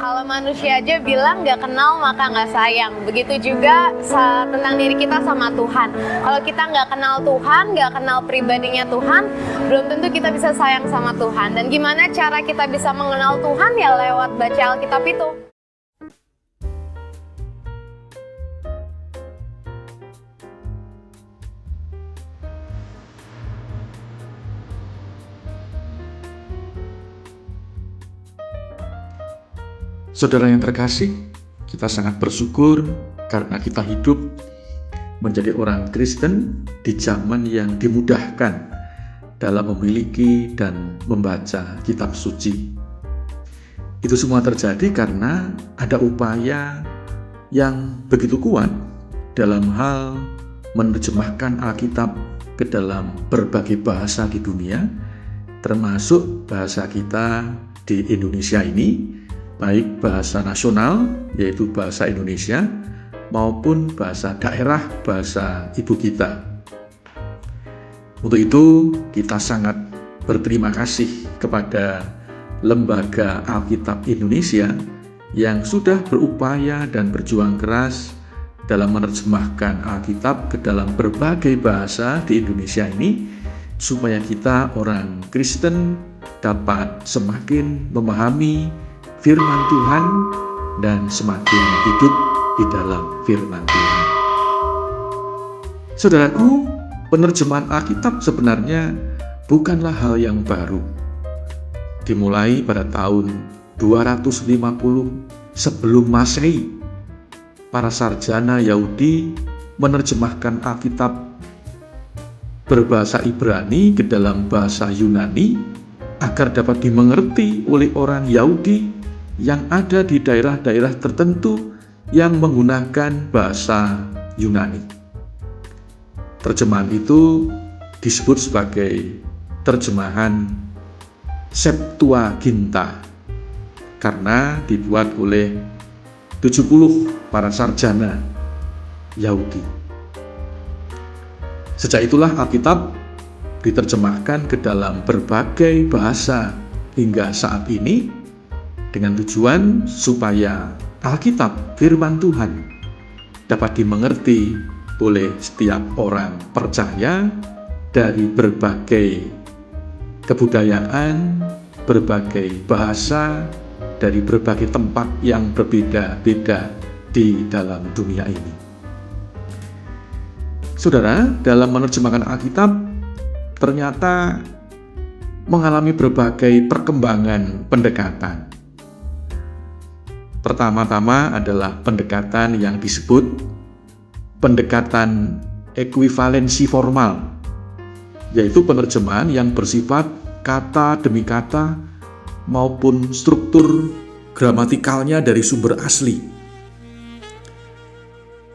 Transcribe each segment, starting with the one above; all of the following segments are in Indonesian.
Kalau manusia aja bilang nggak kenal maka nggak sayang. Begitu juga tentang diri kita sama Tuhan. Kalau kita nggak kenal Tuhan, nggak kenal pribadinya Tuhan, belum tentu kita bisa sayang sama Tuhan. Dan gimana cara kita bisa mengenal Tuhan? Ya lewat baca Alkitab itu. Saudara yang terkasih, kita sangat bersyukur karena kita hidup menjadi orang Kristen di zaman yang dimudahkan dalam memiliki dan membaca kitab suci. Itu semua terjadi karena ada upaya yang begitu kuat dalam hal menerjemahkan Alkitab ke dalam berbagai bahasa di dunia, termasuk bahasa kita di Indonesia ini, baik bahasa nasional yaitu bahasa Indonesia maupun bahasa daerah, bahasa ibu kita. Untuk itu kita sangat berterima kasih kepada Lembaga Alkitab Indonesia yang sudah berupaya dan berjuang keras dalam menerjemahkan Alkitab ke dalam berbagai bahasa di Indonesia ini, supaya kita orang Kristen dapat semakin memahami firman Tuhan dan semakin hidup di dalam firman Tuhan. Saudaraku, penerjemahan Alkitab sebenarnya bukanlah hal yang baru. Dimulai pada tahun 250 sebelum Masehi, para sarjana Yahudi menerjemahkan Alkitab berbahasa Ibrani ke dalam bahasa Yunani agar dapat dimengerti oleh orang Yahudi yang ada di daerah-daerah tertentu yang menggunakan bahasa Yunani. Terjemahan itu disebut sebagai terjemahan Septuaginta karena dibuat oleh 70 para sarjana Yahudi. Sejak itulah Alkitab diterjemahkan ke dalam berbagai bahasa hingga saat ini, dengan tujuan supaya Alkitab, firman Tuhan, dapat dimengerti oleh setiap orang percaya dari berbagai kebudayaan, berbagai bahasa, dari berbagai tempat yang berbeda-beda di dalam dunia ini. Saudara, dalam menerjemahkan Alkitab ternyata mengalami berbagai perkembangan pendekatan. Pertama-tama adalah pendekatan yang disebut pendekatan ekuivalensi formal, yaitu penerjemahan yang bersifat kata demi kata maupun struktur gramatikalnya dari sumber asli.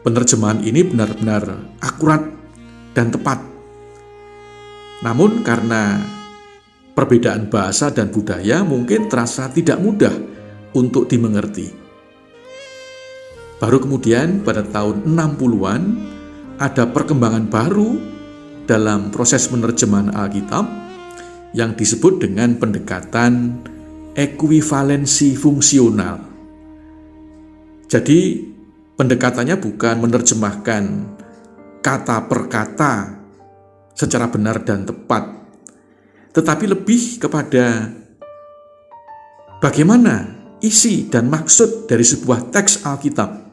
Penerjemahan ini benar-benar akurat dan tepat. Namun karena perbedaan bahasa dan budaya mungkin terasa tidak mudah untuk dimengerti. Baru kemudian pada tahun 60-an ada perkembangan baru dalam proses penerjemahan Alkitab yang disebut dengan pendekatan ekuivalensi fungsional. Jadi pendekatannya bukan menerjemahkan kata per kata secara benar dan tepat, tetapi lebih kepada bagaimana isi dan maksud dari sebuah teks Alkitab.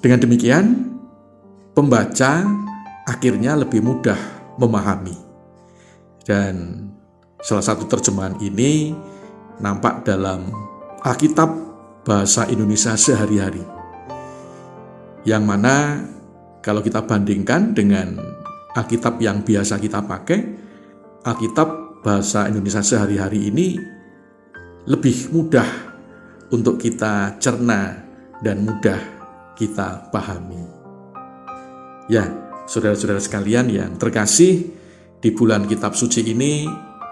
Dengan demikian, pembaca akhirnya lebih mudah memahami. Dan salah satu terjemahan ini nampak dalam Alkitab bahasa Indonesia sehari-hari, yang mana kalau kita bandingkan dengan Alkitab yang biasa kita pakai, Alkitab bahasa Indonesia sehari-hari ini lebih mudah untuk kita cerna dan mudah kita pahami. Ya, saudara-saudara sekalian yang terkasih, di bulan kitab suci ini,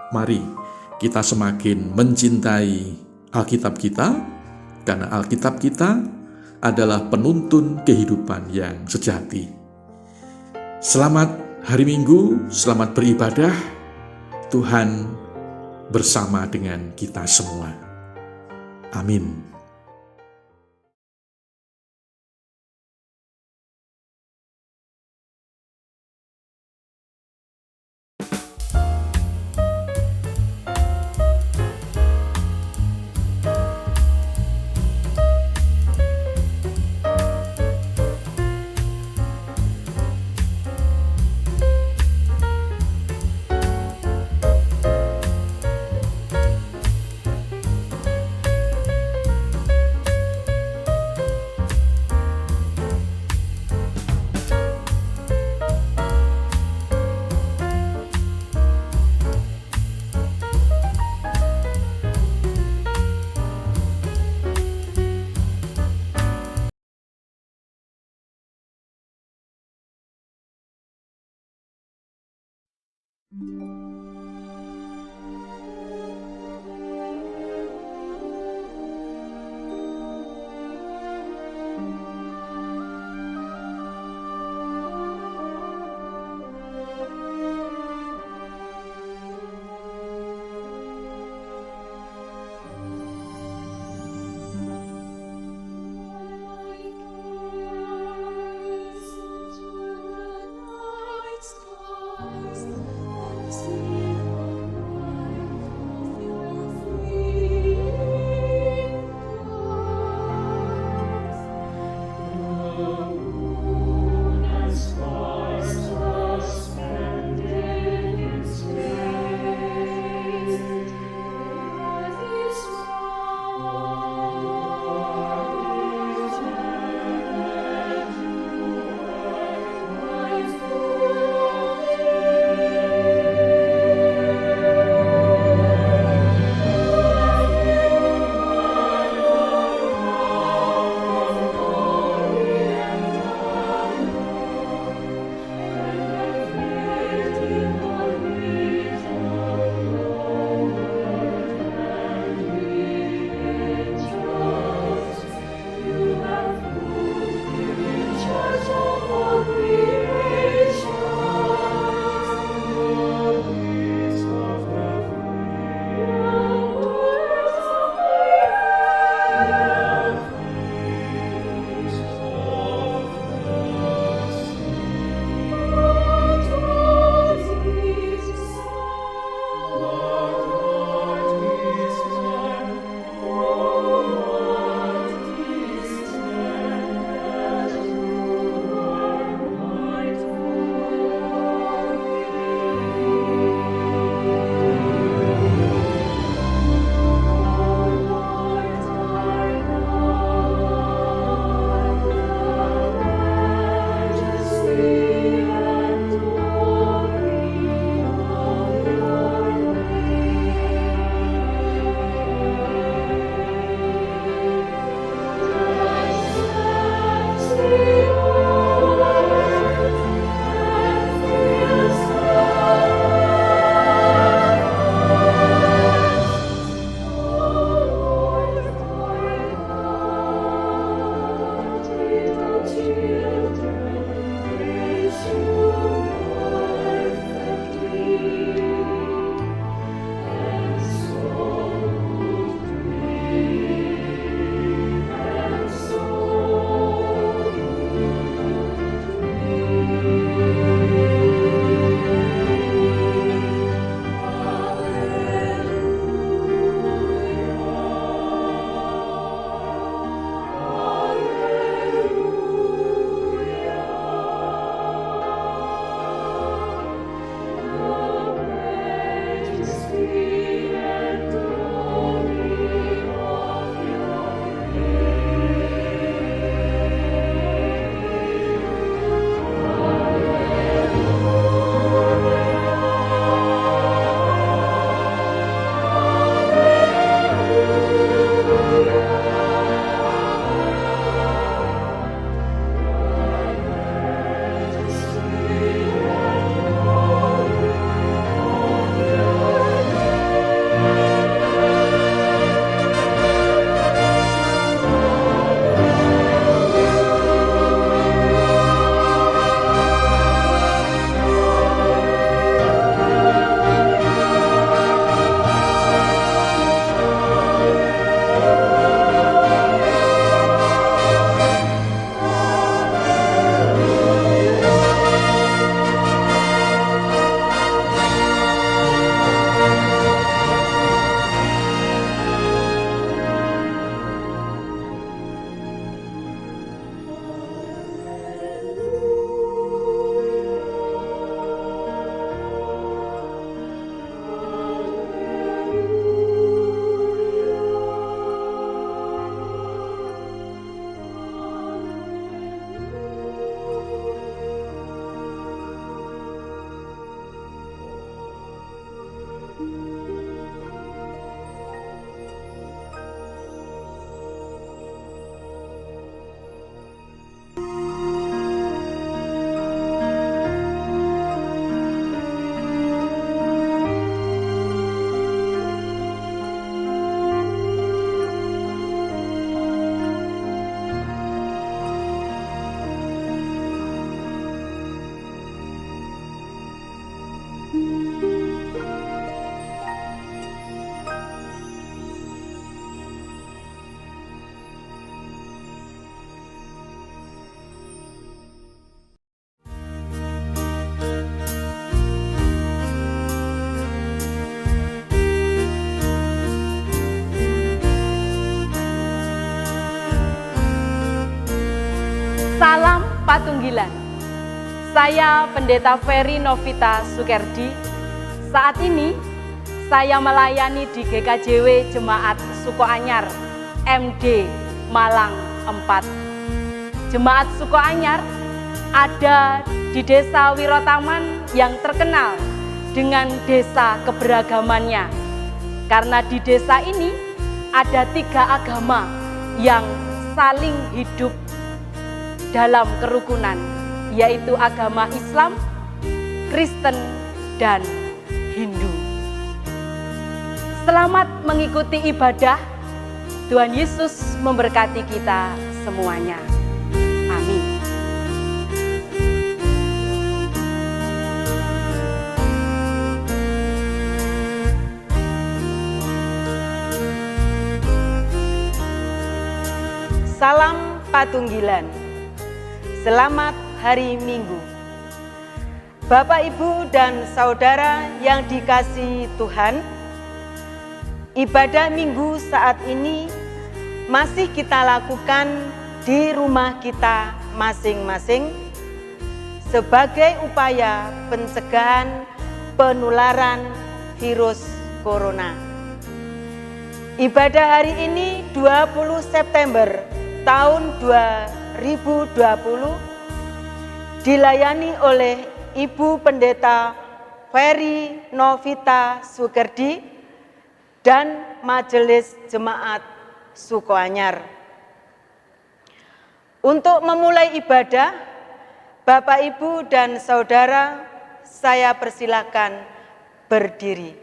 mari kita semakin mencintai Alkitab kita, karena Alkitab kita adalah penuntun kehidupan yang sejati. Selamat hari Minggu, selamat beribadah. Tuhan bersama dengan kita semua. Amin. See Salam Patunggilan. Saya Pendeta Ferry Novita Sukerdi. Saat ini saya melayani di GKJW Jemaat Sukoanyar MD Malang 4. Jemaat Sukoanyar ada di Desa Wirotaman yang terkenal dengan desa keberagamannya. Karena di desa ini ada 3 agama yang saling hidup dalam kerukunan, yaitu agama Islam, Kristen, dan Hindu. Selamat mengikuti ibadah. Tuhan Yesus memberkati kita semuanya. Amin. Salam Patunggilan. Selamat hari Minggu. Bapak, Ibu, dan saudara yang dikasihi Tuhan, ibadah Minggu saat ini masih kita lakukan di rumah kita masing-masing sebagai upaya pencegahan penularan virus corona. Ibadah hari ini 20 September tahun 2020 dilayani oleh Ibu Pendeta Ferry Novita Sukerdi dan Majelis Jemaat Sukoanyar. Untuk memulai ibadah, Bapak, Ibu, dan saudara, saya persilakan berdiri.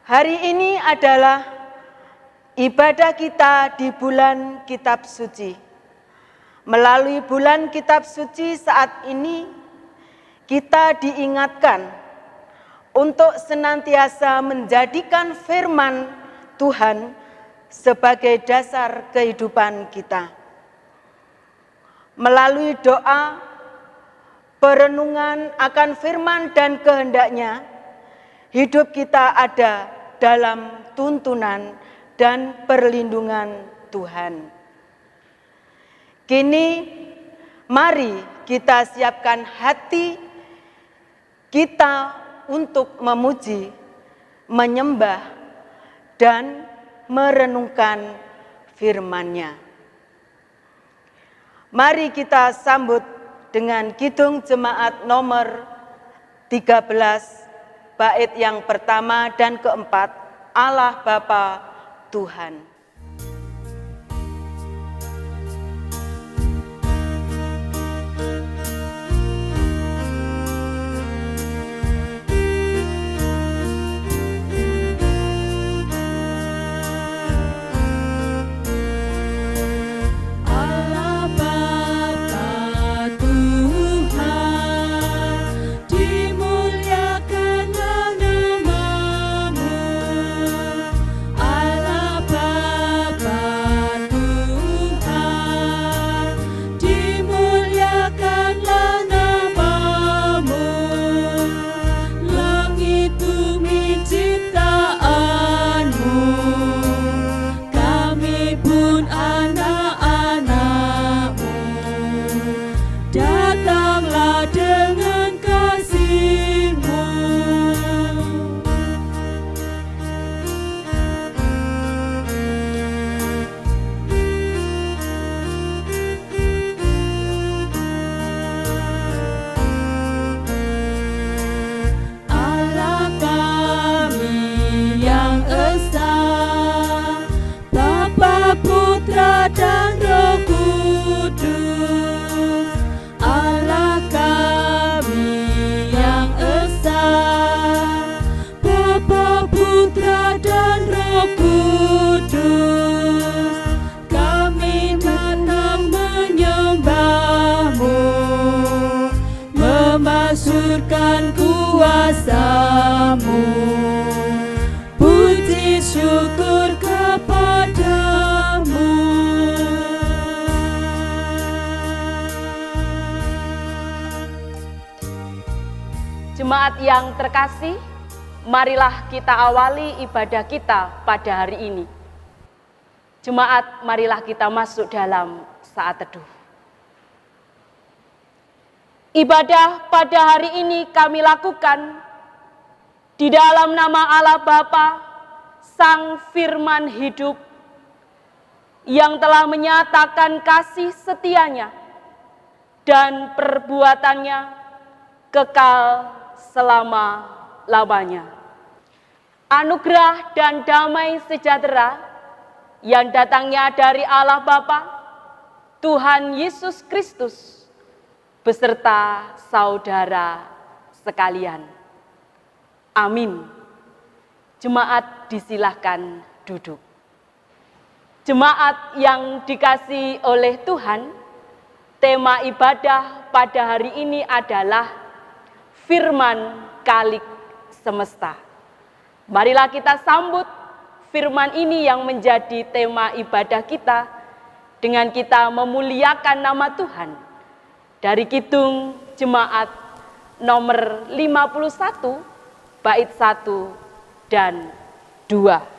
Hari ini adalah ibadah kita di bulan Kitab Suci. Melalui bulan Kitab Suci saat ini, kita diingatkan untuk senantiasa menjadikan firman Tuhan sebagai dasar kehidupan kita. Melalui doa, perenungan akan firman dan kehendaknya, hidup kita ada dalam tuntunan dan perlindungan Tuhan. Kini, mari kita siapkan hati kita untuk memuji, menyembah, dan merenungkan firman-Nya. Mari kita sambut dengan kidung jemaat nomor 13, bait yang pertama dan keempat, Allah Bapa Tuhan. Masyurkan kuasa-Mu, puji syukur kepadamu. Jemaat yang terkasih, marilah kita awali ibadah kita pada hari ini. Jemaat, marilah kita masuk dalam saat teduh. Ibadah pada hari ini kami lakukan di dalam nama Allah Bapa, Sang Firman hidup, yang telah menyatakan kasih setianya dan perbuatannya kekal selama-lamanya. Anugerah dan damai sejahtera yang datangnya dari Allah Bapa, Tuhan Yesus Kristus, beserta saudara sekalian. Amin. Jemaat disilahkan duduk. Jemaat yang dikasihi oleh Tuhan, tema ibadah pada hari ini adalah Firman Kalik Semesta. Marilah kita sambut firman ini yang menjadi tema ibadah kita dengan kita memuliakan nama Tuhan. Dari Kidung Jemaat nomor 51, bait 1 dan 2.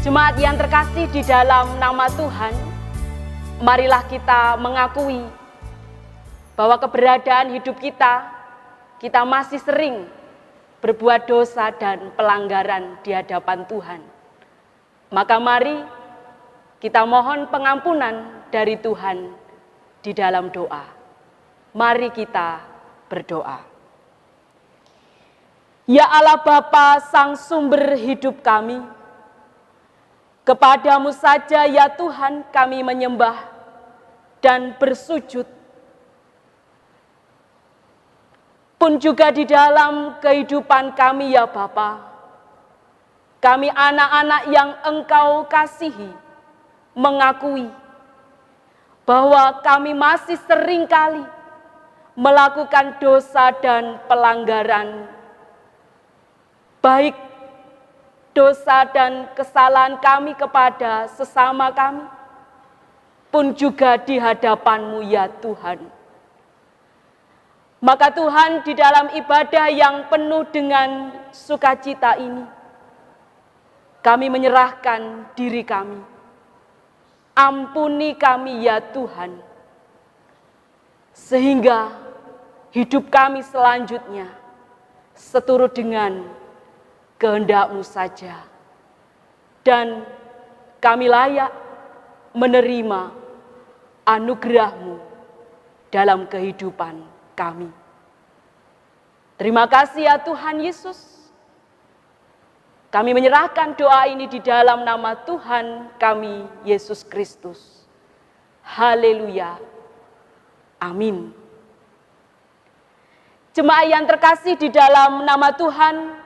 Jemaat yang terkasih di dalam nama Tuhan, marilah kita mengakui bahwa keberadaan hidup kita masih sering berbuat dosa dan pelanggaran di hadapan Tuhan. Maka mari kita mohon pengampunan dari Tuhan di dalam doa. Mari kita berdoa. Ya Allah Bapa, Sang Sumber hidup kami, kepadamu saja ya Tuhan kami menyembah dan bersujud. Pun juga di dalam kehidupan kami ya Bapa, kami anak-anak yang Engkau kasihi mengakui bahwa kami masih seringkali melakukan dosa dan pelanggaran, baik dosa dan kesalahan kami kepada sesama kami, pun juga di hadapan-Mu ya Tuhan. Maka Tuhan, di dalam ibadah yang penuh dengan sukacita ini, kami menyerahkan diri kami. Ampuni kami ya Tuhan, sehingga hidup kami selanjutnya seturut dengan kehendak-Mu saja. Dan kami layak menerima anugerah-Mu dalam kehidupan kami. Terima kasih ya Tuhan Yesus. Kami menyerahkan doa ini di dalam nama Tuhan kami, Yesus Kristus. Haleluya. Amin. Jemaat yang terkasih di dalam nama Tuhan,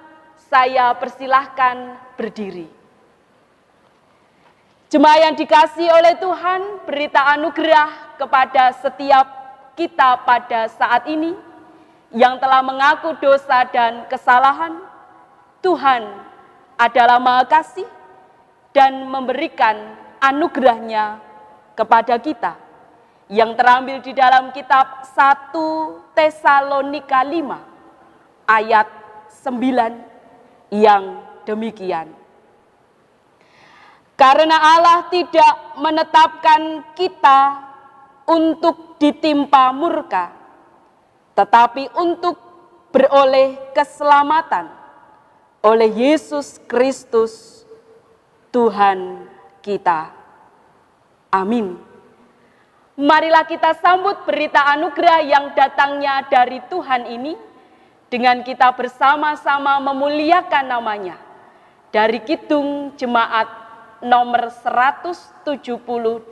saya persilahkan berdiri. Jemaat yang dikasihi oleh Tuhan, berita anugerah kepada setiap kita pada saat ini yang telah mengaku dosa dan kesalahan. Tuhan adalah Maha Kasih dan memberikan anugerah-Nya kepada kita yang terambil di dalam kitab 1 Tesalonika 5 ayat 9 yang demikian. Karena Allah tidak menetapkan kita untuk ditimpa murka, tetapi untuk beroleh keselamatan oleh Yesus Kristus Tuhan kita. Amin. Marilah kita sambut berita anugerah yang datangnya dari Tuhan ini dengan kita bersama-sama memuliakan namanya. Dari Kidung Jemaat nomor 178,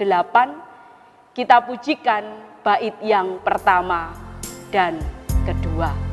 kita pujikan bait yang pertama dan kedua.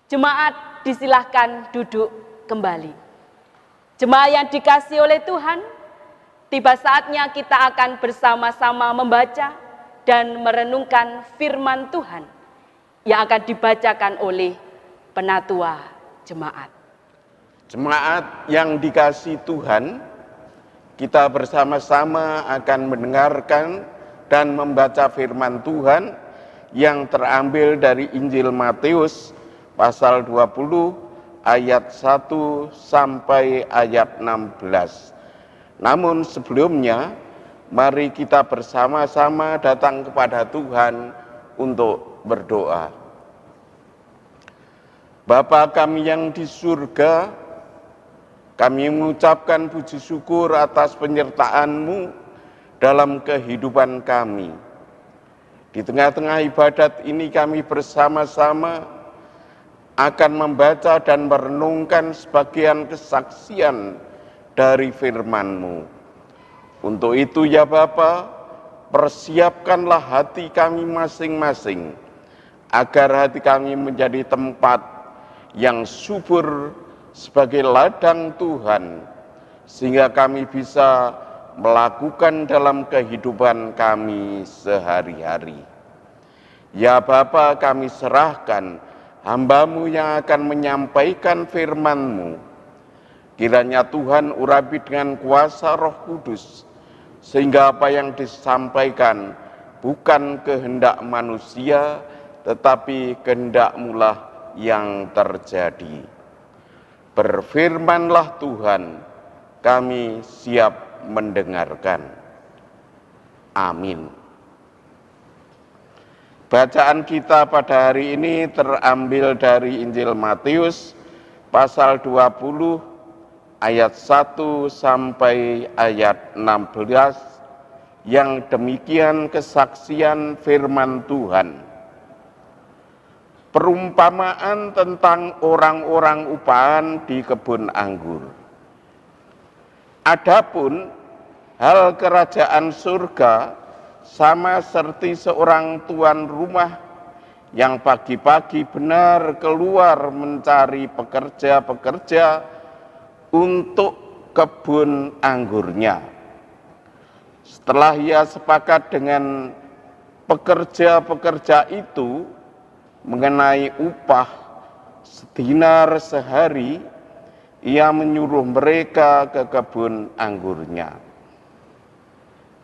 Jemaat disilahkan duduk kembali. Jemaat yang dikasihi oleh Tuhan, tiba saatnya kita akan bersama-sama membaca dan merenungkan firman Tuhan yang akan dibacakan oleh penatua jemaat. Jemaat yang dikasihi Tuhan, kita bersama-sama akan mendengarkan dan membaca firman Tuhan yang terambil dari Injil Matius pasal 20 ayat 1 sampai ayat 16. Namun sebelumnya, mari kita bersama-sama datang kepada Tuhan untuk berdoa. Bapa kami yang di surga, kami mengucapkan puji syukur atas penyertaan-Mu dalam kehidupan kami. Di tengah-tengah ibadat ini kami bersama-sama akan membaca dan merenungkan sebagian kesaksian dari firman-Mu. Untuk itu ya Bapa, persiapkanlah hati kami masing-masing, agar hati kami menjadi tempat yang subur sebagai ladang Tuhan, sehingga kami bisa melakukan dalam kehidupan kami sehari-hari. Ya Bapa, kami serahkan hamba-Mu yang akan menyampaikan firman-Mu. Kiranya Tuhan urapi dengan kuasa Roh Kudus, sehingga apa yang disampaikan bukan kehendak manusia, tetapi kehendak-Mu lah yang terjadi. Berfirmanlah Tuhan, kami siap mendengarkan. Amin. Bacaan kita pada hari ini terambil dari Injil Matius pasal 20 ayat 1 sampai ayat 16 yang demikian kesaksian firman Tuhan. Perumpamaan tentang orang-orang upahan di kebun anggur. Adapun hal kerajaan surga sama seperti seorang tuan rumah yang pagi-pagi benar keluar mencari pekerja-pekerja untuk kebun anggurnya. Setelah ia sepakat dengan pekerja-pekerja itu mengenai upah sedinar sehari, ia menyuruh mereka ke kebun anggurnya.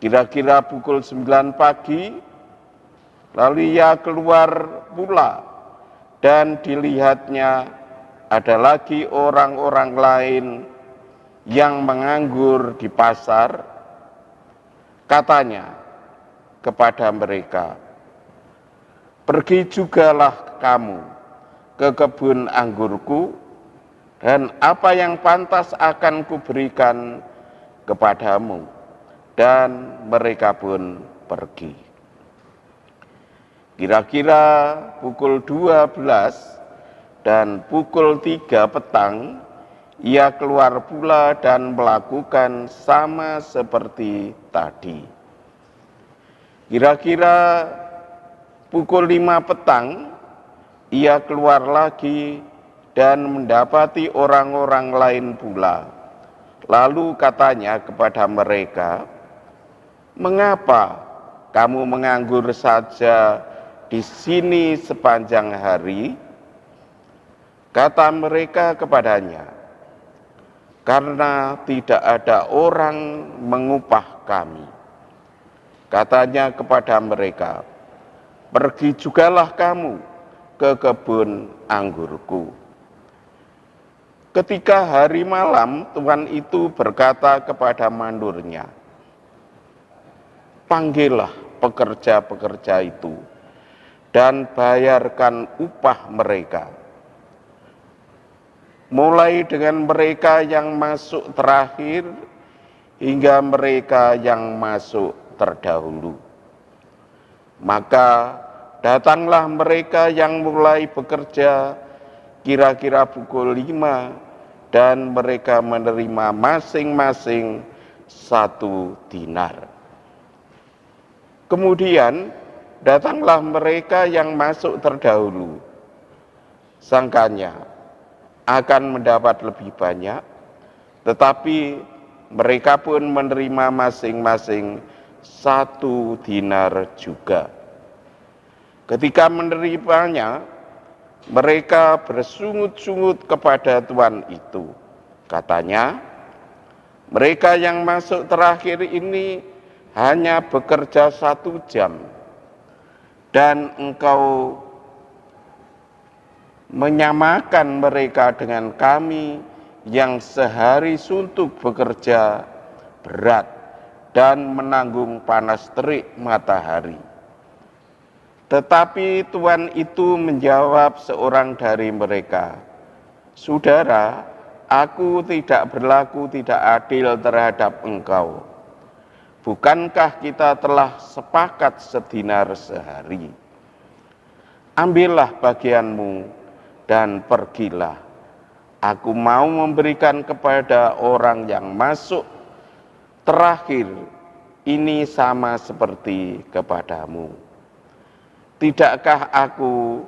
Kira-kira pukul 9 pagi, lalu ia keluar pula, dan dilihatnya ada lagi orang-orang lain yang menganggur di pasar. Katanya kepada mereka, "Pergi jugalah kamu ke kebun anggurku, dan apa yang pantas akan kuberikan kepadamu." Dan mereka pun pergi. Kira-kira pukul 12 dan pukul 3 petang, ia keluar pula dan melakukan sama seperti tadi. Kira-kira pukul 5 petang, ia keluar lagi dan mendapati orang-orang lain pula. Lalu katanya kepada mereka, "Mengapa kamu menganggur saja di sini sepanjang hari?" Kata mereka kepadanya, "Karena tidak ada orang mengupah kami." Katanya kepada mereka, "Pergi jugalah kamu ke kebun anggurku." Ketika hari malam, tuan itu berkata kepada mandornya, "Panggillah pekerja-pekerja itu dan bayarkan upah mereka, mulai dengan mereka yang masuk terakhir hingga mereka yang masuk terdahulu." Maka datanglah mereka yang mulai bekerja kira-kira pukul 5, dan mereka menerima masing-masing 1 dinar. Kemudian datanglah mereka yang masuk terdahulu. sangkanya akan mendapat lebih banyak, tetapi mereka pun menerima masing-masing 1 dinar juga. Ketika menerimanya, mereka bersungut-sungut kepada tuan itu. Katanya, mereka yang masuk terakhir ini hanya bekerja 1 jam, dan engkau menyamakan mereka dengan kami yang sehari suntuk bekerja berat dan menanggung panas terik matahari. Tetapi tuan itu menjawab seorang dari mereka, "Saudara, aku tidak berlaku tidak adil terhadap engkau. Bukankah kita telah sepakat sedinar sehari? Ambillah bagianmu dan pergilah. Aku mau memberikan kepada orang yang masuk terakhir ini sama seperti kepadamu. Tidakkah aku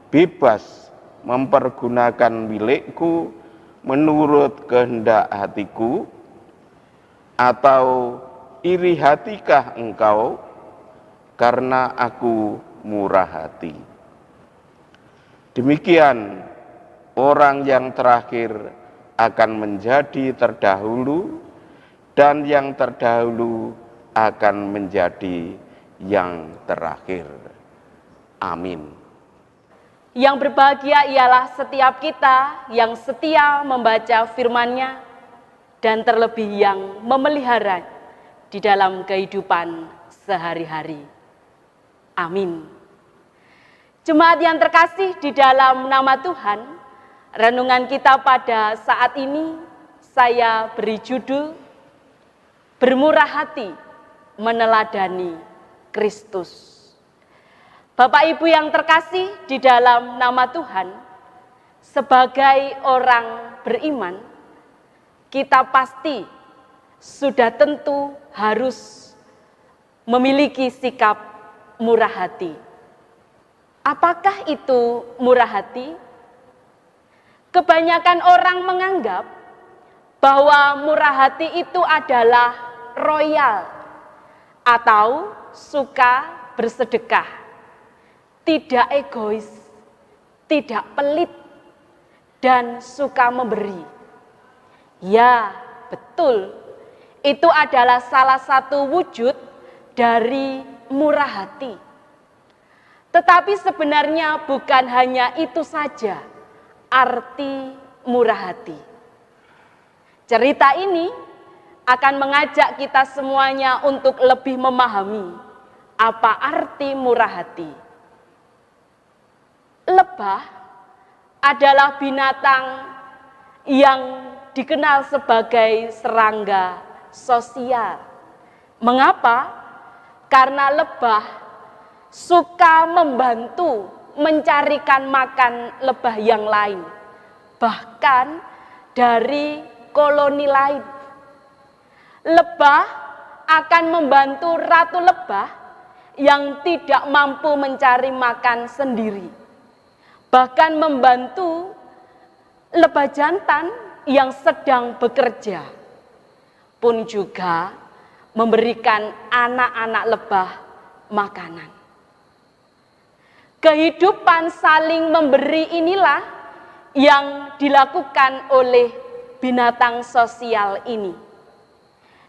bebas mempergunakan milikku menurut kehendak hatiku? Atau iri hatikah engkau karena aku murah hati?" Demikian orang yang terakhir akan menjadi terdahulu, dan yang terdahulu akan menjadi yang terakhir. Amin. Yang berbahagia ialah setiap kita yang setia membaca firman-Nya dan terlebih yang memelihara di dalam kehidupan sehari-hari. Amin. Jemaat yang terkasih di dalam nama Tuhan, renungan kita pada saat ini saya beri judul Bermurah Hati Meneladani Kristus. Bapak Ibu yang terkasih di dalam nama Tuhan, sebagai orang beriman, kita pasti sudah tentu harus memiliki sikap murah hati. Apakah itu murah hati? Kebanyakan orang menganggap bahwa murah hati itu adalah royal atau suka bersedekah, tidak egois, tidak pelit, dan suka memberi. Ya, betul. Itu adalah salah satu wujud dari murah hati. Tetapi sebenarnya bukan hanya itu saja arti murah hati. Cerita ini akan mengajak kita semuanya untuk lebih memahami apa arti murah hati. Lebah adalah binatang yang dikenal sebagai serangga sosial. Mengapa? Karena lebah suka membantu mencarikan makan lebah yang lain, bahkan dari koloni lain. Lebah akan membantu ratu lebah yang tidak mampu mencari makan sendiri, bahkan membantu lebah jantan yang sedang bekerja, pun juga memberikan anak-anak lebah makanan. Kehidupan saling memberi inilah yang dilakukan oleh binatang sosial ini.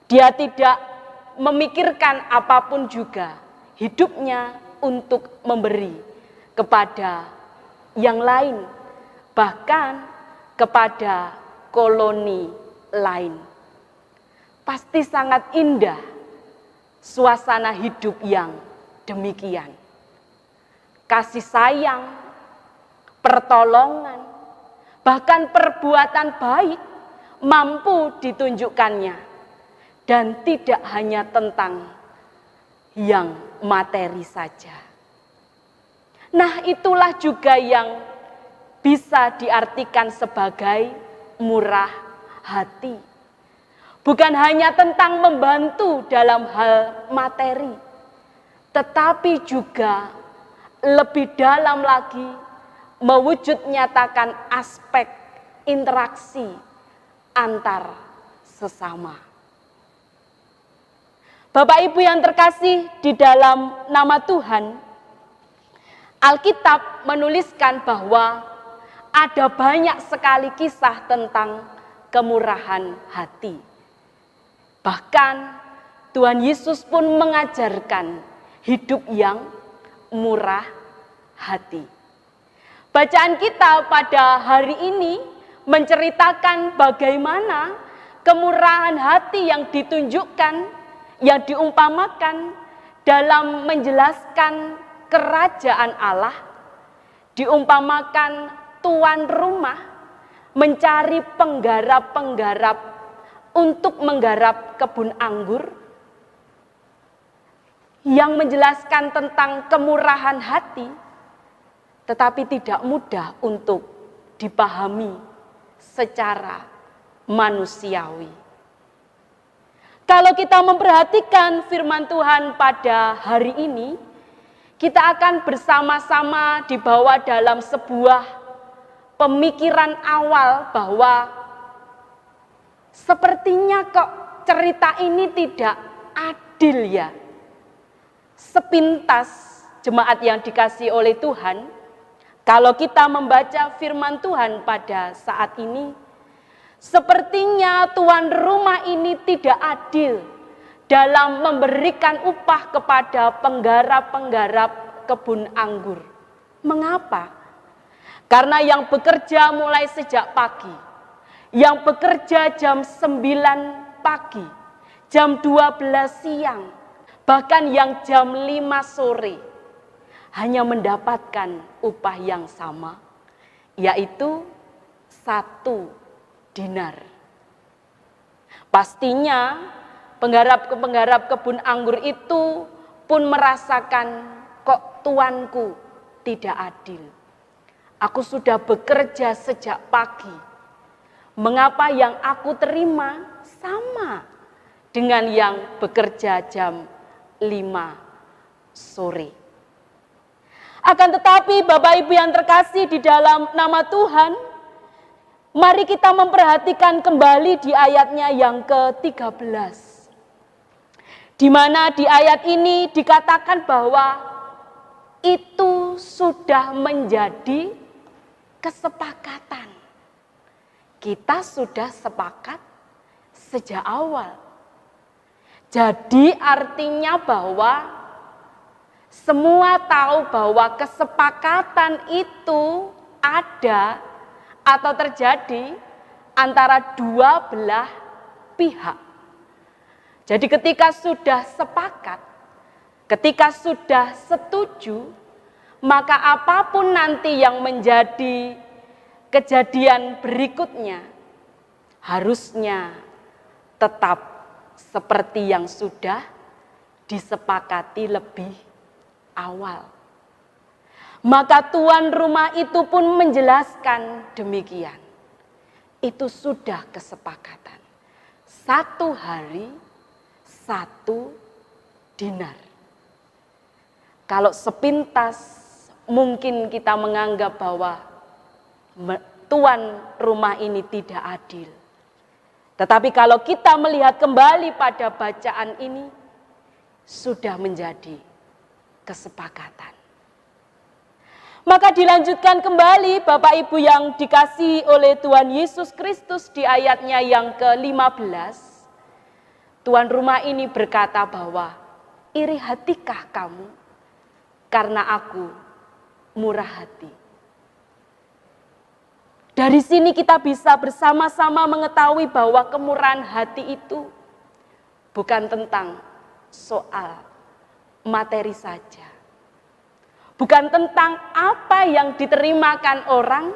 Dia tidak memikirkan apapun juga, hidupnya untuk memberi kepada yang lain, bahkan kepada koloni lain. Pasti sangat indah suasana hidup yang demikian. Kasih sayang, pertolongan, bahkan perbuatan baik mampu ditunjukkannya, dan tidak hanya tentang yang materi saja. Nah, itulah juga yang bisa diartikan sebagai murah hati. Bukan hanya tentang membantu dalam hal materi, tetapi juga lebih dalam lagi mewujud nyatakan aspek interaksi antar sesama. Bapak Ibu yang terkasih di dalam nama Tuhan, Alkitab menuliskan bahwa ada banyak sekali kisah tentang kemurahan hati. Bahkan Tuhan Yesus pun mengajarkan hidup yang murah hati. Bacaan kita pada hari ini menceritakan bagaimana kemurahan hati yang ditunjukkan, yang diumpamakan dalam menjelaskan kerajaan Allah, diumpamakan tuan rumah mencari penggarap-penggarap untuk menggarap kebun anggur, yang menjelaskan tentang kemurahan hati, tetapi tidak mudah untuk dipahami secara manusiawi. Kalau kita memperhatikan firman Tuhan pada hari ini, kita akan bersama-sama dibawa dalam sebuah pemikiran awal bahwa sepertinya kok cerita ini tidak adil ya. Sepintas jemaat yang dikasihi oleh Tuhan, kalau kita membaca firman Tuhan pada saat ini, sepertinya tuan rumah ini tidak adil dalam memberikan upah kepada penggarap-penggarap kebun anggur. Mengapa? Karena yang bekerja mulai sejak pagi, yang bekerja jam 9 pagi, jam 12 siang, bahkan yang jam 5 sore, hanya mendapatkan upah yang sama, yaitu 1 dinar. Pastinya penggarap kebun anggur itu pun merasakan, kok tuanku tidak adil. Aku sudah bekerja sejak pagi, mengapa yang aku terima sama dengan yang bekerja jam 5 sore. Akan tetapi Bapak Ibu yang terkasih di dalam nama Tuhan, mari kita memperhatikan kembali di ayatnya yang ke-13. Di mana di ayat ini dikatakan bahwa itu sudah menjadi kesepakatan. Kita sudah sepakat sejak awal. Jadi artinya bahwa semua tahu bahwa kesepakatan itu ada atau terjadi antara dua belah pihak. Jadi ketika sudah sepakat, ketika sudah setuju, maka apapun nanti yang menjadi kejadian berikutnya harusnya tetap seperti yang sudah disepakati lebih awal. Maka tuan rumah itu pun menjelaskan demikian. Itu sudah kesepakatan. 1 hari 1 dinar. Kalau sepintas mungkin kita menganggap bahwa tuan rumah ini tidak adil. Tetapi kalau kita melihat kembali pada bacaan ini, sudah menjadi kesepakatan. Maka dilanjutkan kembali Bapak Ibu yang dikasihi oleh Tuhan Yesus Kristus di ayatnya yang ke-15. Tuan rumah ini berkata bahwa, iri hatikah kamu karena aku murah hati. Dari sini kita bisa bersama-sama mengetahui bahwa kemurahan hati itu bukan tentang soal materi saja. Bukan tentang apa yang diterimakan orang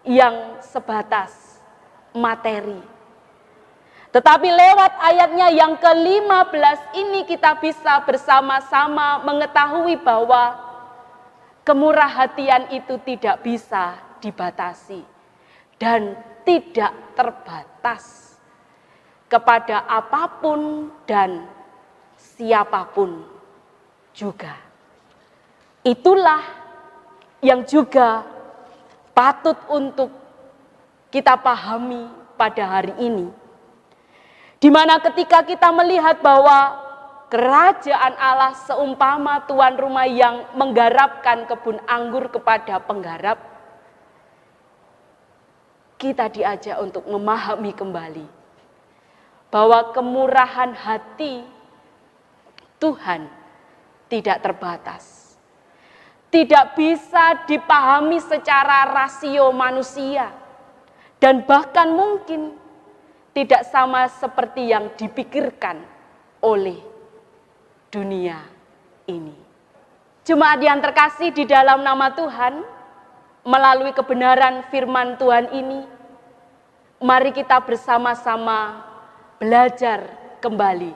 yang sebatas materi. Tetapi lewat ayatnya yang ke-15 ini kita bisa bersama-sama mengetahui bahwa kemurahhatian itu tidak bisa dibatasi dan tidak terbatas kepada apapun dan siapapun juga. Itulah yang juga patut untuk kita pahami pada hari ini. Di mana ketika kita melihat bahwa kerajaan Allah seumpama tuan rumah yang menggarapkan kebun anggur kepada penggarap, kita diajak untuk memahami kembali bahwa kemurahan hati Tuhan tidak terbatas. Tidak bisa dipahami secara rasio manusia. Dan bahkan mungkin tidak sama seperti yang dipikirkan oleh dunia ini. Jemaat yang terkasih di dalam nama Tuhan, melalui kebenaran firman Tuhan ini, mari kita bersama-sama belajar kembali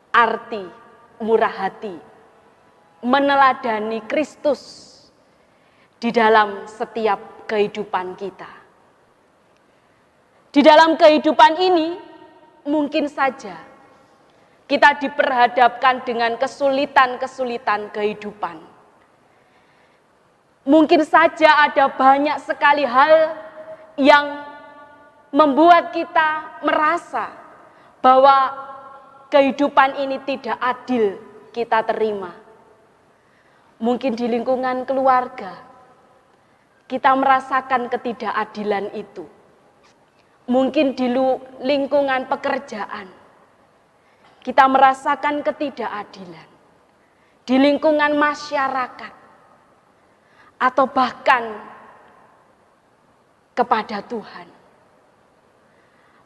arti murah hati, meneladani Kristus di dalam setiap kehidupan kita. Di dalam kehidupan ini, mungkin saja kita diperhadapkan dengan kesulitan-kesulitan kehidupan. Mungkin saja ada banyak sekali hal yang membuat kita merasa bahwa kehidupan ini tidak adil kita terima. Mungkin di lingkungan keluarga, kita merasakan ketidakadilan itu. Mungkin di lingkungan pekerjaan, kita merasakan ketidakadilan. Di lingkungan masyarakat, atau bahkan kepada Tuhan.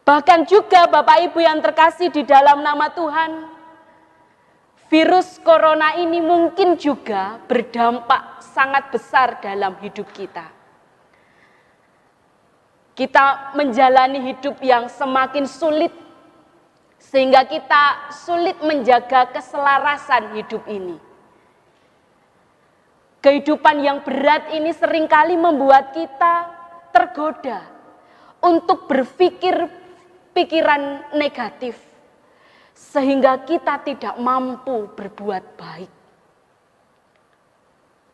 Bahkan juga Bapak Ibu yang terkasih di dalam nama Tuhan, virus corona ini mungkin juga berdampak sangat besar dalam hidup kita. Kita menjalani hidup yang semakin sulit, sehingga kita sulit menjaga keselarasan hidup ini. Kehidupan yang berat ini seringkali membuat kita tergoda untuk berpikir pikiran negatif, sehingga kita tidak mampu berbuat baik.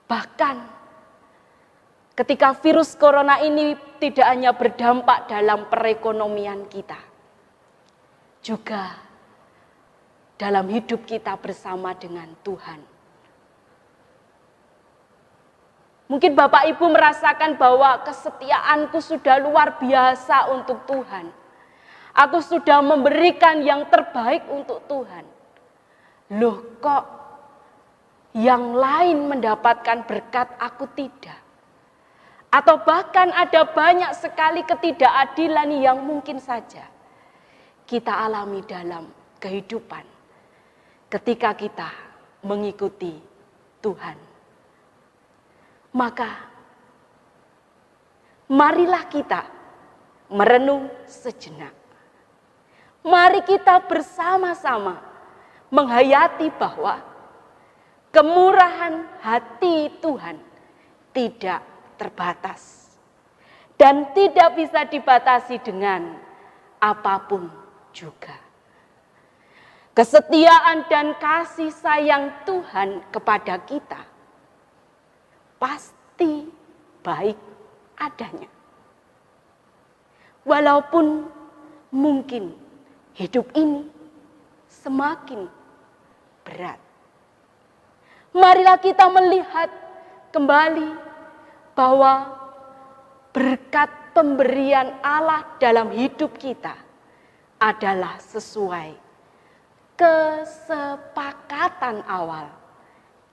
Bahkan ketika virus corona ini tidak hanya berdampak dalam perekonomian kita, juga dalam hidup kita bersama dengan Tuhan. Mungkin Bapak Ibu merasakan bahwa kesetiaanku sudah luar biasa untuk Tuhan. Aku sudah memberikan yang terbaik untuk Tuhan. Loh kok yang lain mendapatkan berkat, aku tidak? Atau bahkan ada banyak sekali ketidakadilan yang mungkin saja kita alami dalam kehidupan ketika kita mengikuti Tuhan. Maka marilah kita merenung sejenak. Mari kita bersama-sama menghayati bahwa kemurahan hati Tuhan tidak terbatas dan tidak bisa dibatasi dengan apapun juga. Kesetiaan dan kasih sayang Tuhan kepada kita pasti baik adanya. Walaupun mungkin hidup ini semakin berat. Marilah kita melihat kembali bahwa berkat pemberian Allah dalam hidup kita adalah sesuai kesepakatan awal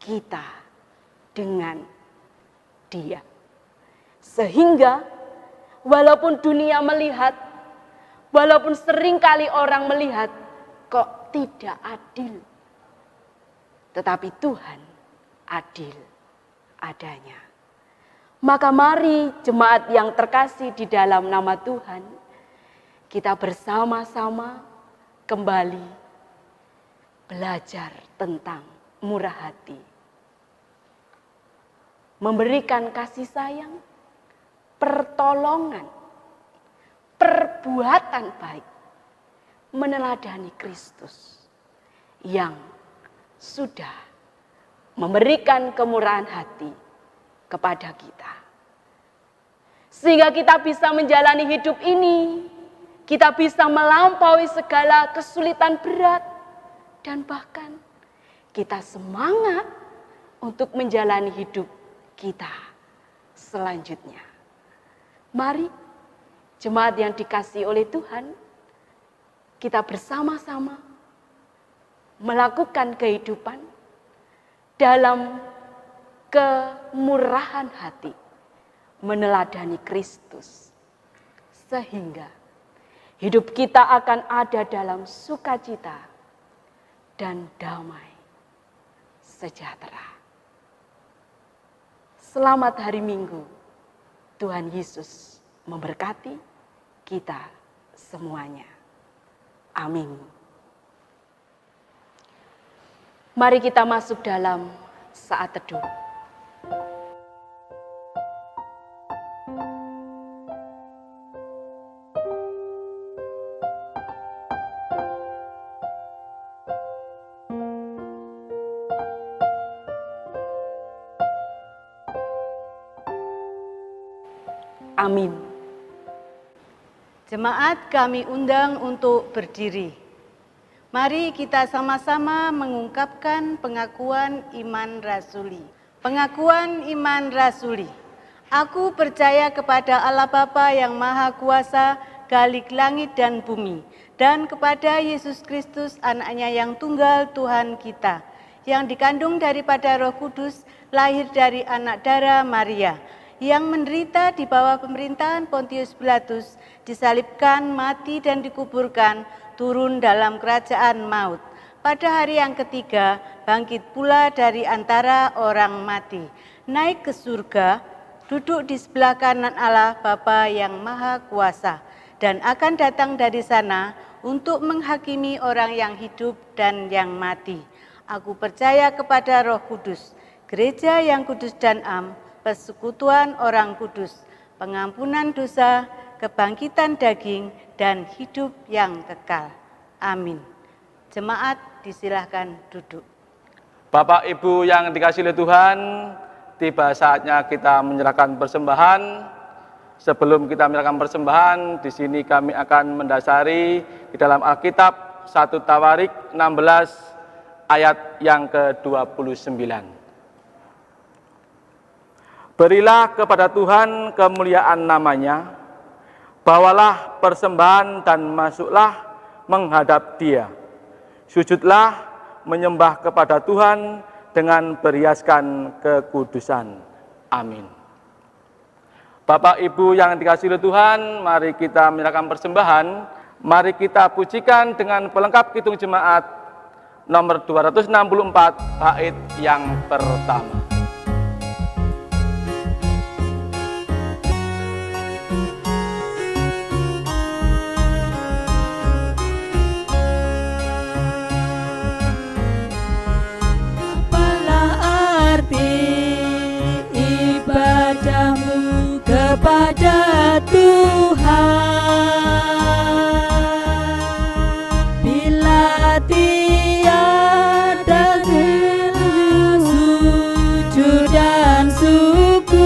kita dengan Dia. Sehingga walaupun dunia melihat, walaupun seringkali orang melihat kok tidak adil, tetapi Tuhan adil adanya. Maka mari jemaat yang terkasih di dalam nama Tuhan, kita bersama-sama kembali belajar tentang murah hati. Memberikan kasih sayang, pertolongan, perbuatan baik, meneladani Kristus yang sudah memberikan kemurahan hati kepada kita. sehingga kita bisa menjalani hidup ini, kita bisa melampaui segala kesulitan berat, dan bahkan kita semangat untuk menjalani hidup kita selanjutnya. Mari, jemaat yang dikasihi oleh Tuhan, kita bersama-sama melakukan kehidupan dalam kemurahan hati, meneladani Kristus, sehingga hidup kita akan ada dalam sukacita dan damai sejahtera. Selamat hari Minggu. Tuhan Yesus memberkati kita semuanya. Amin. Mari kita masuk dalam saat teduh. Amin. Jemaat kami undang untuk berdiri. Mari kita sama-sama mengungkapkan pengakuan iman rasuli. Pengakuan iman rasuli. Aku percaya kepada Allah Bapa yang Maha Kuasa, Khalik langit dan bumi, dan kepada Yesus Kristus, Anaknya yang tunggal Tuhan kita, yang dikandung daripada Roh Kudus, lahir dari anak darah Maria, yang menderita di bawah pemerintahan Pontius Pilatus, disalibkan, mati dan dikuburkan, turun dalam kerajaan maut. Pada hari yang ketiga, bangkit pula dari antara orang mati, naik ke surga, duduk di sebelah kanan Allah Bapa yang Maha Kuasa, dan akan datang dari sana untuk menghakimi orang yang hidup dan yang mati. Aku percaya kepada Roh Kudus, gereja yang kudus dan am, persekutuan orang kudus, pengampunan dosa, kebangkitan daging, dan hidup yang kekal. Amin. Jemaat disilahkan duduk. Bapak Ibu yang dikasihi oleh Tuhan, tiba saatnya kita menyerahkan persembahan. Sebelum kita menyerahkan persembahan, di sini kami akan mendasari di dalam Alkitab 1 Tawarik 16 ayat yang ke-29. Berilah kepada Tuhan kemuliaan namanya, bawalah persembahan dan masuklah menghadap Dia. Sujudlah menyembah kepada Tuhan dengan berhiaskan kekudusan. Amin. Bapak Ibu yang dikasihi oleh Tuhan, mari kita menyerahkan persembahan. Mari kita pujikan dengan pelengkap Kidung Jemaat nomor 264 bait yang pertama. Kepada Tuhan, bila tiada sujud dan syukur,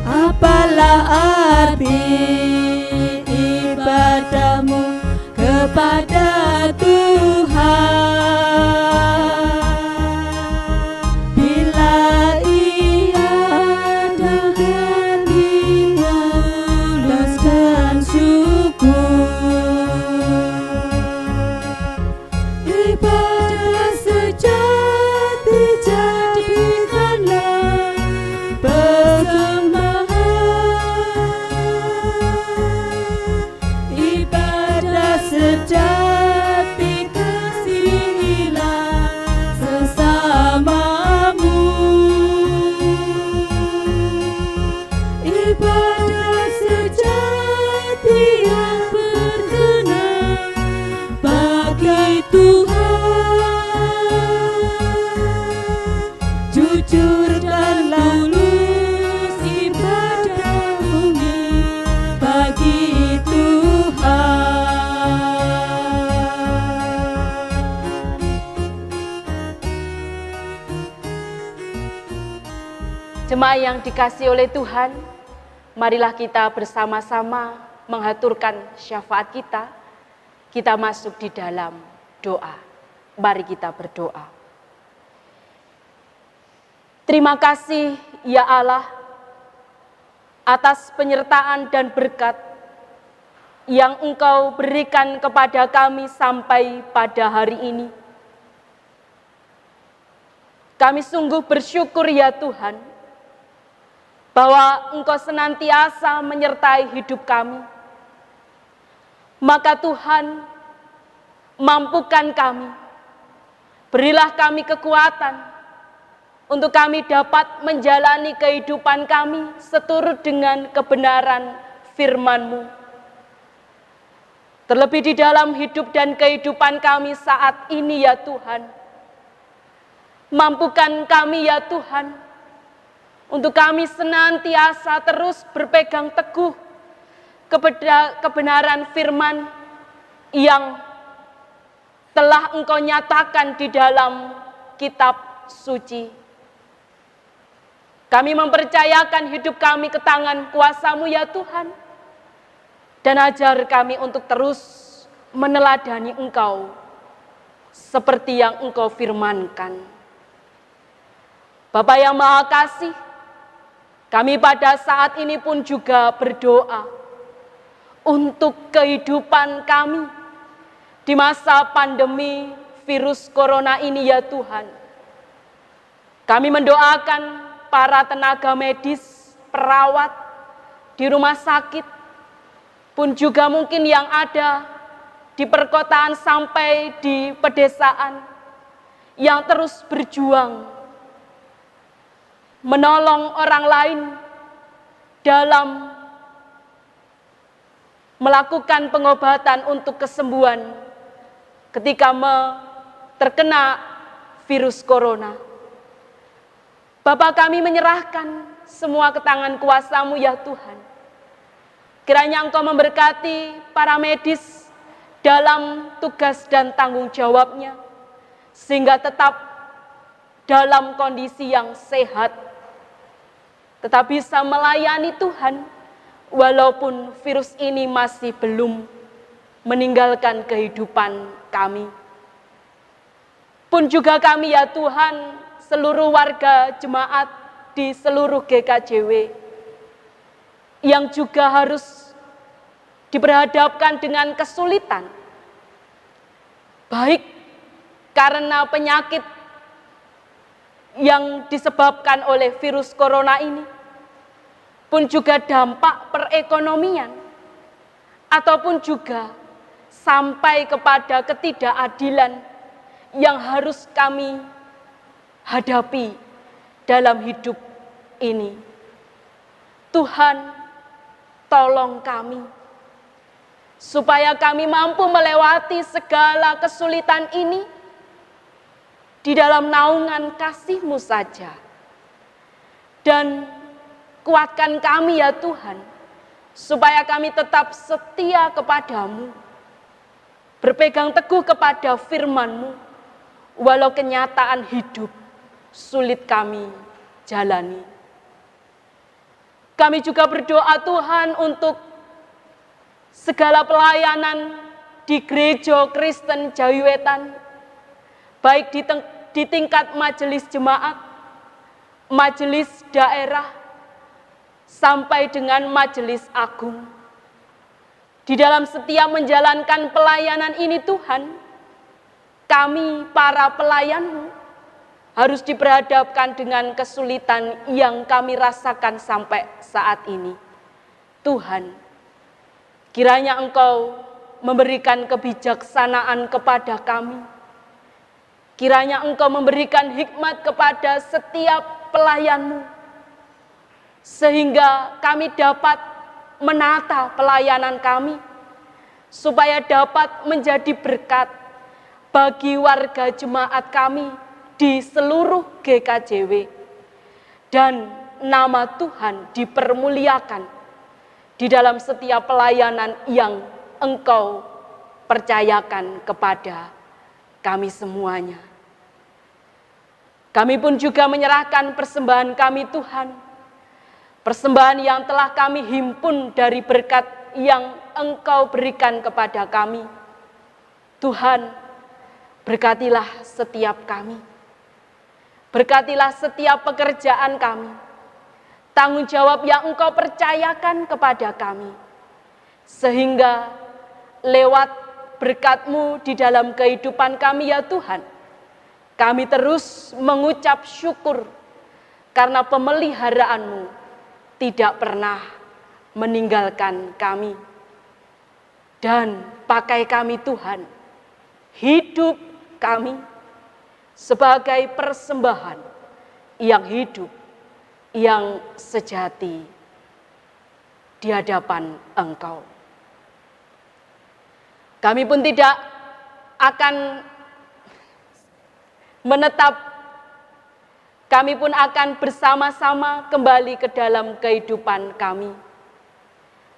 apalah arti ibadahmu kepada Tuhan? Ibadah sejati kasih Jemaat yang dikasihi oleh Tuhan, marilah kita bersama-sama menghaturkan syafaat kita. Kita masuk di dalam doa. Mari kita berdoa. Terima kasih ya Allah atas penyertaan dan berkat yang Engkau berikan kepada kami sampai pada hari ini. Kami sungguh bersyukur ya Tuhan, bahwa Engkau senantiasa menyertai hidup kami. Maka Tuhan, mampukan kami, berilah kami kekuatan untuk kami dapat menjalani kehidupan kami seturut dengan kebenaran firman-Mu. Terlebih di dalam hidup dan kehidupan kami saat ini ya Tuhan. Mampukan kami ya Tuhan, untuk kami senantiasa terus berpegang teguh kepada kebenaran firman yang telah Engkau nyatakan di dalam kitab suci. Kami mempercayakan hidup kami ke tangan kuasa-Mu ya Tuhan, dan ajar kami untuk terus meneladani Engkau seperti yang Engkau firmankan. Bapa yang Maha Kasih, kami pada saat ini pun juga berdoa untuk kehidupan kami di masa pandemi virus corona ini ya Tuhan. Kami mendoakan para tenaga medis, perawat di rumah sakit, pun juga mungkin yang ada di perkotaan sampai di pedesaan, yang terus berjuang menolong orang lain dalam melakukan pengobatan untuk kesembuhan ketika terkena virus corona. Bapa, kami menyerahkan semua ke tangan kuasa-Mu ya Tuhan. Kiranya Engkau memberkati para medis dalam tugas dan tanggung jawabnya, sehingga tetap dalam kondisi yang sehat, tetap bisa melayani Tuhan, walaupun virus ini masih belum meninggalkan kehidupan kami. Pun juga kami ya Tuhan, seluruh warga jemaat di seluruh GKJW, yang juga harus diperhadapkan dengan kesulitan, baik karena penyakit yang disebabkan oleh virus corona ini, pun juga dampak perekonomian, ataupun juga sampai kepada ketidakadilan yang harus kami hadapi dalam hidup ini. Tuhan, tolong kami, supaya kami mampu melewati segala kesulitan ini di dalam naungan kasih-Mu saja. Dan kuatkan kami ya Tuhan, supaya kami tetap setia kepada-Mu, berpegang teguh kepada firman-Mu, walau kenyataan hidup sulit kami jalani. Kami juga berdoa Tuhan untuk segala pelayanan di Gereja Kristen Jawi Wetan, baik di tingkat majelis jemaat, majelis daerah, sampai dengan majelis agung. Di dalam setiap menjalankan pelayanan ini Tuhan, kami para pelayan-Mu harus diperhadapkan dengan kesulitan yang kami rasakan sampai saat ini. Tuhan, kiranya Engkau memberikan kebijaksanaan kepada kami. Kiranya Engkau memberikan hikmat kepada setiap pelayan-Mu, sehingga kami dapat menata pelayanan kami, supaya dapat menjadi berkat bagi warga jemaat kami di seluruh GKJW, dan nama Tuhan dipermuliakan di dalam setiap pelayanan yang Engkau percayakan kepada kami semuanya. Kami pun juga menyerahkan persembahan kami Tuhan persembahan yang telah kami himpun dari berkat yang Engkau berikan kepada kami. Tuhan, berkatilah setiap kami. Berkatilah setiap pekerjaan kami. Tanggung jawab yang Engkau percayakan kepada kami. Sehingga lewat berkat-Mu di dalam kehidupan kami ya Tuhan, kami terus mengucap syukur karena pemeliharaanmu tidak pernah meninggalkan kami. Dan pakai kami Tuhan, hidup kami sebagai persembahan yang hidup, yang sejati di hadapan Engkau. Kami pun tidak akan menetap, kami pun akan bersama-sama kembali ke dalam kehidupan kami.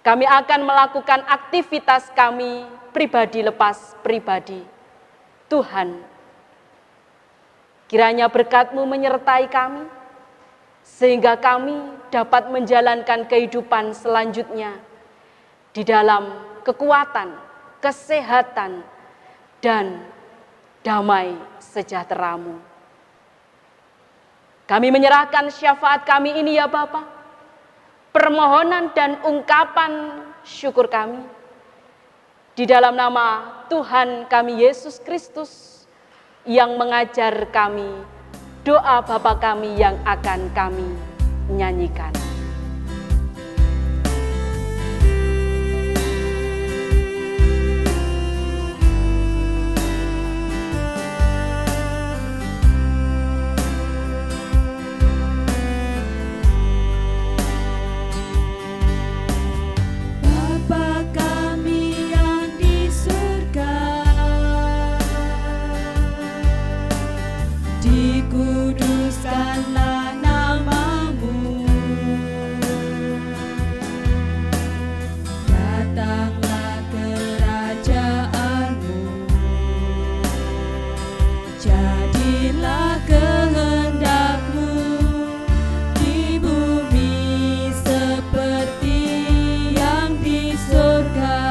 Kami akan melakukan aktivitas kami pribadi lepas pribadi. Tuhan, kiranya berkat-Mu menyertai kami, sehingga kami dapat menjalankan kehidupan selanjutnya di dalam kekuatan, kesehatan, dan damai sejahtera-Mu. Kami menyerahkan syafaat kami ini ya Bapa, permohonan dan ungkapan syukur kami di dalam nama Tuhan kami Yesus Kristus yang mengajar kami doa Bapa kami yang akan kami nyanyikan. Dikuduskanlah nama-Mu, datanglah kerajaan-Mu, jadilah kehendak-Mu di bumi seperti yang di surga.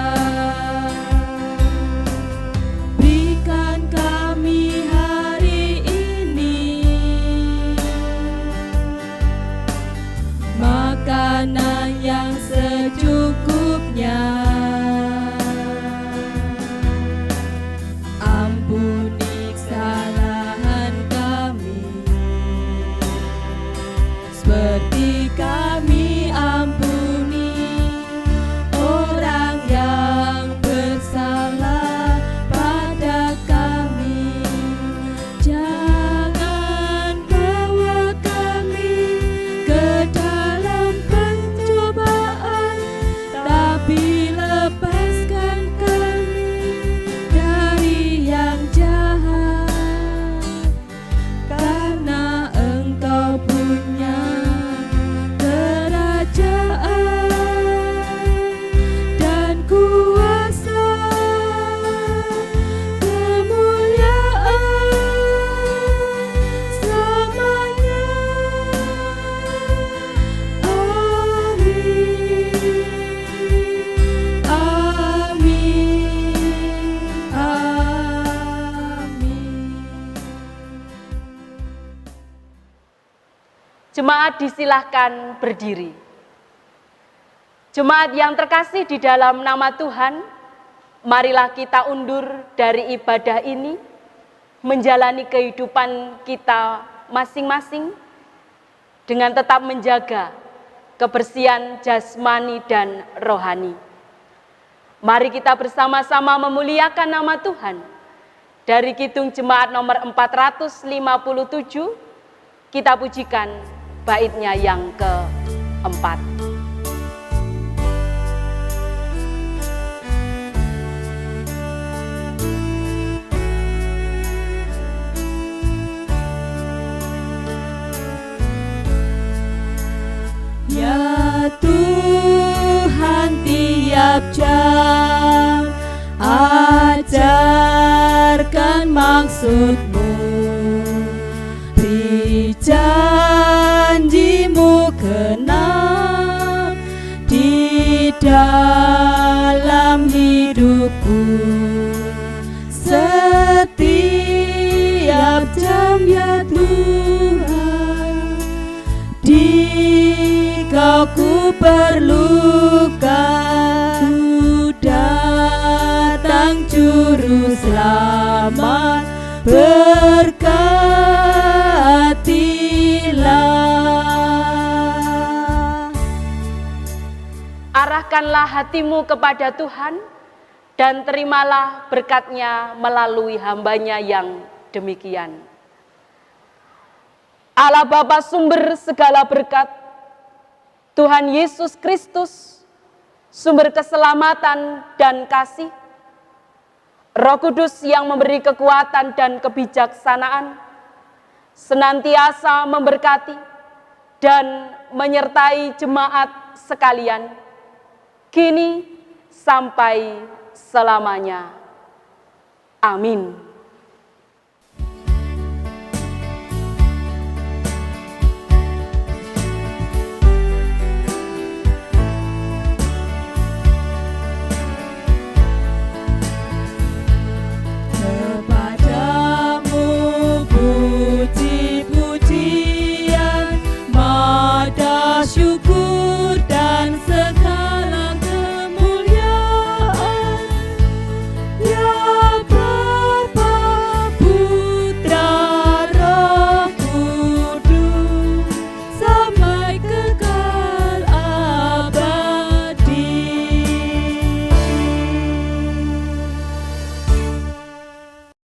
Berikan kami hari makanan yang secukupnya. Ampuni kesalahan kami, seperti kami ampuni orang yang bersalah pada kami. Jangan bawa kami ke dalam pencobaan, tapi lepaskan kami dari yang jahat. Karena Engkau punya kerajaan dan kuasa, kemuliaan selamanya. Amin. Amin. Amin. Jemaat disilahkan berdiri. Jemaat yang terkasih di dalam nama Tuhan, marilah kita undur dari ibadah ini, menjalani kehidupan kita masing-masing dengan tetap menjaga kebersihan jasmani dan rohani. Mari kita bersama-sama memuliakan nama Tuhan. Dari Kidung Jemaat nomor 457, kita pujikan baitnya yang keempat. Ya Tuhan, tiap jam ajarkan maksud-Mu, beri janji-Mu kenal dalam hidupku. Setiap jam ya Tuhan, di Kau ku perlukan. Ku datang Juru Selamat, berkatilah. Arahkanlah hatimu kepada Tuhan dan terimalah berkat-Nya melalui hamba-Nya yang demikian. Allah Bapa sumber segala berkat, Tuhan Yesus Kristus, sumber keselamatan dan kasih, Roh Kudus yang memberi kekuatan dan kebijaksanaan, senantiasa memberkati dan menyertai jemaat sekalian, kini sampai selamanya. Amin.